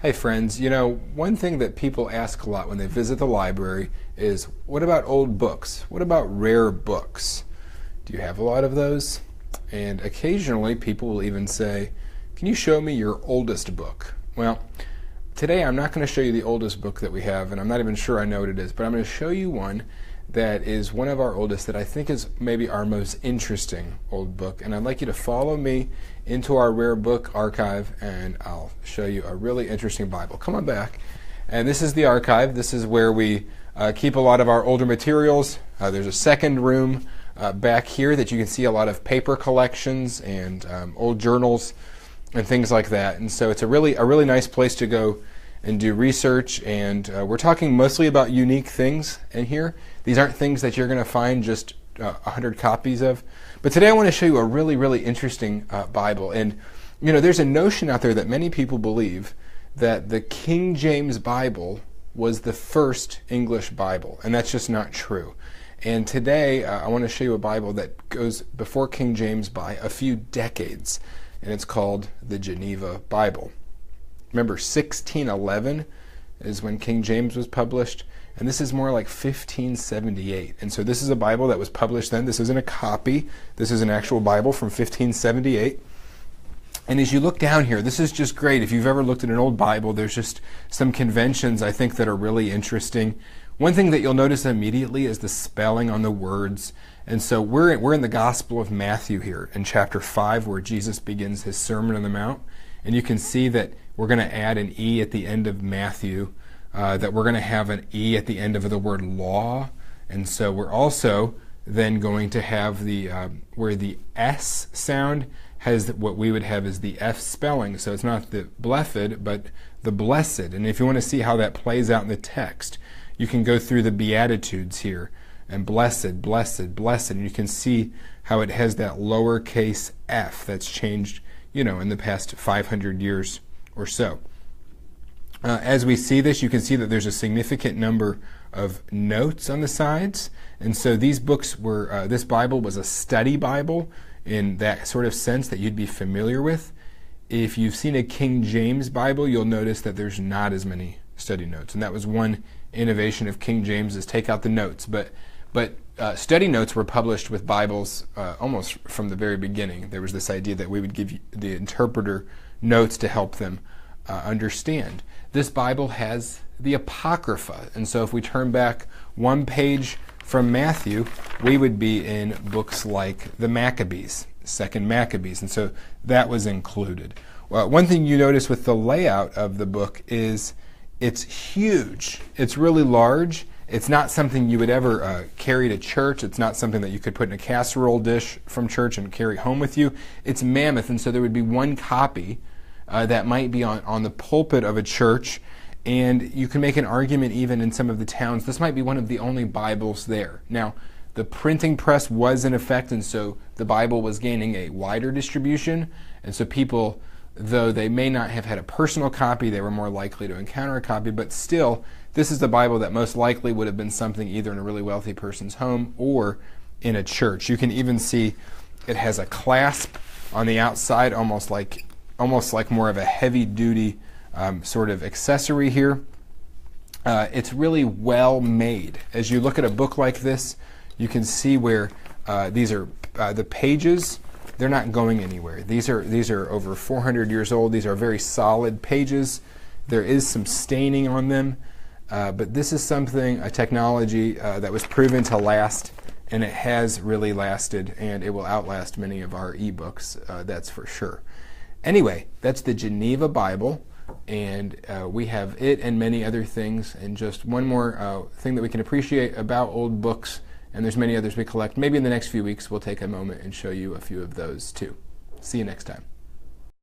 Hey friends, one thing that people ask a lot when they visit the library is, what about old books? What about rare books? Do you have a lot of those? And occasionally people will even say, can you show me your oldest book? Well, today I'm not going to show you the oldest book that we have, and I'm not even sure I know what it is, but I'm going to show you one that is one of our oldest that I think is maybe our most interesting old book. And I'd like you to follow me into our rare book archive, and I'll show you a really interesting Bible. Come on back. And this is the archive. This is where we keep a lot of our older materials. There's a second room back here that you can see a lot of paper collections and old journals and things like that. And so it's a really nice place to go and do research, and we're talking mostly about unique things in here. These aren't things that you're going to find just 100 copies of. But today I want to show you a really interesting Bible. And there's a notion out there that many people believe that the King James Bible was the first English Bible, and that's just not true. And today I want to show you a Bible that goes before King James by a few decades, and it's called the Geneva Bible. Remember, 1611 is when King James was published, and this is more like 1578. And so this is a Bible that was published then. This isn't a copy. This is an actual Bible from 1578. And as you look down here, this is just great. If you've ever looked at an old Bible, there's just some conventions I think that are really interesting. One thing that you'll notice immediately is the spelling on the words. And so we're in the Gospel of Matthew here in chapter 5, where Jesus begins his Sermon on the Mount. And you can see that we're going to add an E at the end of Matthew, that we're going to have an E at the end of the word law. And so we're also then going to have the where the S sound has what we would have as the F spelling. So it's not the blessed, but the blessed. And if you want to see how that plays out in the text, you can go through the Beatitudes here, and blessed, blessed, blessed. And you can see how it has that lowercase f that's changed in the past 500 years or so. As we see this, you can see that there's a significant number of notes on the sides. And so these books were, this Bible was a study Bible in that sort of sense that you'd be familiar with. If you've seen a King James Bible, you'll notice that there's not as many study notes. And that was one innovation of King James, is take out the notes. But study notes were published with Bibles almost from the very beginning. There was this idea that we would give the interpreter notes to help them understand. This Bible has the Apocrypha, and so if we turn back one page from Matthew, we would be in books like the Maccabees, Second Maccabees, and so that was included. Well, one thing you notice with the layout of the book is it's huge. It's really large. It's not something you would ever carry to church. It's not something that you could put in a casserole dish from church and carry home with you. It's mammoth, and so there would be one copy that might be on the pulpit of a church, and you can make an argument even in some of the towns. This might be one of the only Bibles there. Now, the printing press was in effect, and so the Bible was gaining a wider distribution, and so people, though they may not have had a personal copy, they were more likely to encounter a copy, but still, this is the Bible that most likely would have been something either in a really wealthy person's home or in a church. You can even see it has a clasp on the outside, almost like more of a heavy-duty sort of accessory here. It's really well made. As you look at a book like this, you can see where these are the pages. They're not going anywhere. These are over 400 years old. These are very solid pages. There is some staining on them. But this is a technology that was proven to last, and it has really lasted, and it will outlast many of our ebooks, that's for sure. Anyway, that's the Geneva Bible, and we have it and many other things. And just one more thing that we can appreciate about old books, and there's many others we collect. Maybe in the next few weeks we'll take a moment and show you a few of those too. See you next time.